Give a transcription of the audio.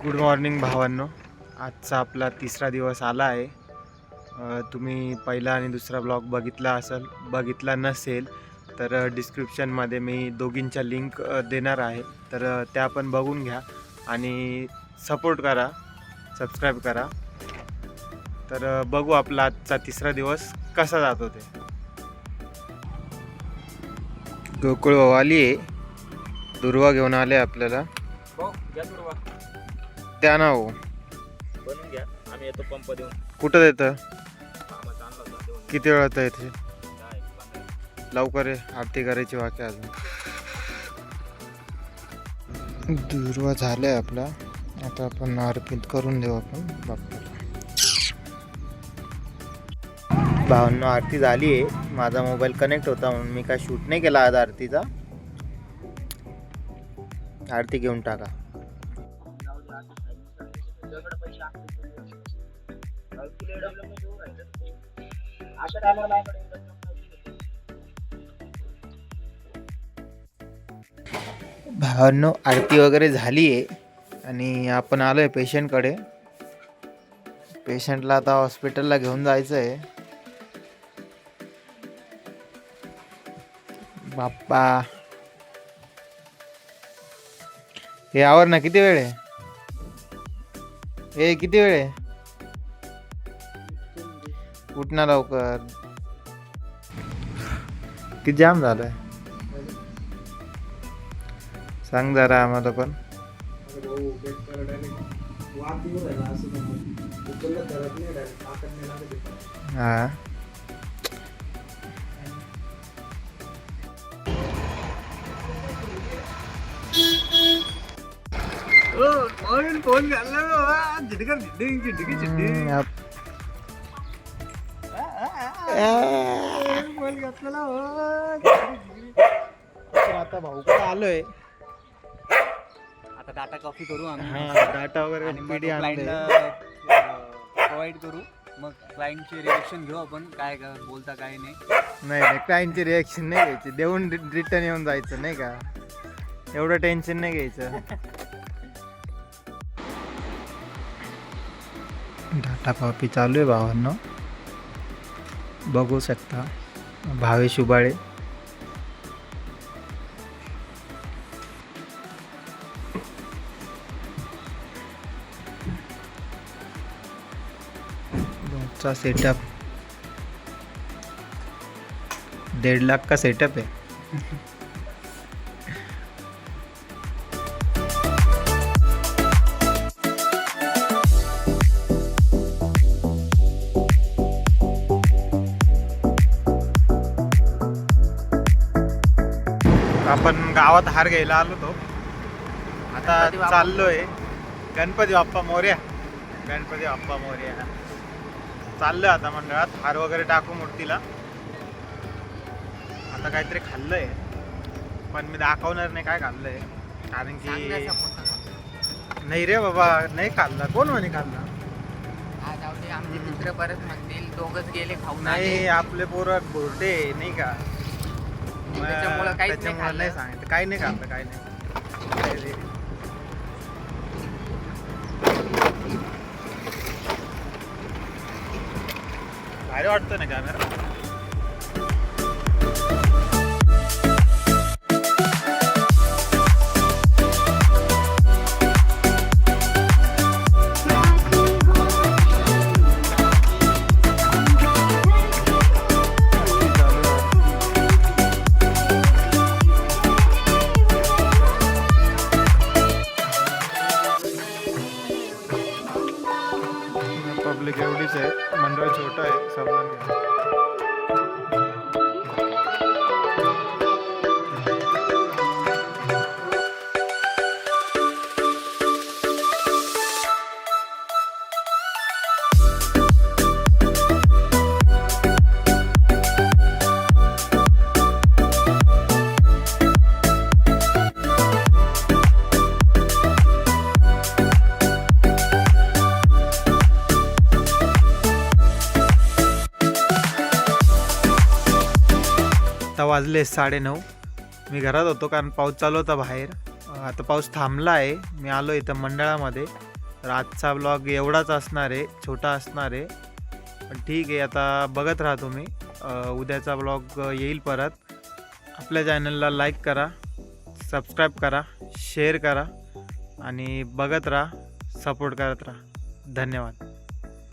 Good morning भावांनो. आजचा आपला तिसरा दिवस आला आहे. तुम्ही पहिला आणि दुसरा ब्लॉग बघितला नसेल तर डिस्क्रिप्शनमध्ये मी दोघींच्या लिंक देणार आहे. तर त्या पण बघून घ्या आणि सपोर्ट करा, सबस्क्राईब करा. तर बघू आपला आजचा तिसरा दिवस कसा जातो ते. गोकुळ आली आहे, दुर्वा घेऊन आले आपल्याला. त्या ना हो बनवून घ्या, आम्ही येतो पंप देऊन. कुठं देतं, कामाचा आणला होता देऊन. किती वेळात येते? 10-15. लवकर आहे, आरती करायची बाकी अजून. दुर्वा झालाय आपला, आता आपण अर्पित करून देऊ आपण बाप्पाला. भावांनो आरती झाली आहे. माझा मोबाईल कनेक्ट होता म्हणून मी काय शूट नाही केला आज आरतीचा. आरती घेऊन टाका. भावांनो आरती वगैरे झाली आहे आणि आपण आलोय पेशंटकडे. पेशंटला आता हॉस्पिटलला घेऊन जायचं आहे. बाप्पा हे आवर ना, किती वेळ आहे? हे किती वेळ आहे? उठ ना लवकर. किती जाम झालाय सांग जरा आम्हाला पण. हा फोन घालला झिडकर फोन घातलेला. आता भाऊ पण आलोय. आता डाटा कॉपी करू आम्ही. हा डाटा वगैरे प्रोव्हाइड करू. मग क्लायंटचे रिएक्शन घेऊ आपण, काय बोलता काय नाही. नाही क्लायंटची रिएक्शन नाही घ्यायची, देऊन रिटर्न येऊन जायचं नाही का. एवढं टेन्शन नाही घ्यायचं. डाटा कॉपी चालू आहे भावांनो, बघू शकता. भावेश उबाळे. चा सेटअप 1.5 लाख का सेटअप है. आपण गावात हार घ्यायला आलो होतो. आता चाललोय. गणपती बाप्पा मोरया, गणपती बाप्पा मोरया. चाललोय आता मंडळात हार वगैरे टाकू मूर्तीला. आता काहीतरी खाल्लंय पण मी दाखवणार नाही काय खाल्लंय, कारण की नाही रे बाबा नाही खाल्ला. कोण म्हणे खाल्ला? आमचे मित्र परत म्हणतील दोघच गेले खाऊन. नाही आपले पोरं बोरटे नाही का, त्याच्यामुळे नाही सांगितलं. काही नाही खाल्लं, काही नाही. भारी वाटतं ना कॅमेरा. पब्लिक एवढीच आहे, मंडळ छोटं आहे, समजून घ्या. आता वाजले 9:30. मी घरात होतो कारण पाऊस चालू होता बाहेर. आता पाऊस थांबला आहे. मी आलो इथं मंडळामध्ये. तर आजचा ब्लॉग एवढाच असणार आहे, छोटा असणार आहे, पण ठीक आहे. आता बघत राहा तुम्ही, उद्याचा ब्लॉग येईल परत. आपल्या चॅनलला लाईक करा, सबस्क्राईब करा, शेअर करा आणि बघत राहा, सपोर्ट करत राहा. धन्यवाद.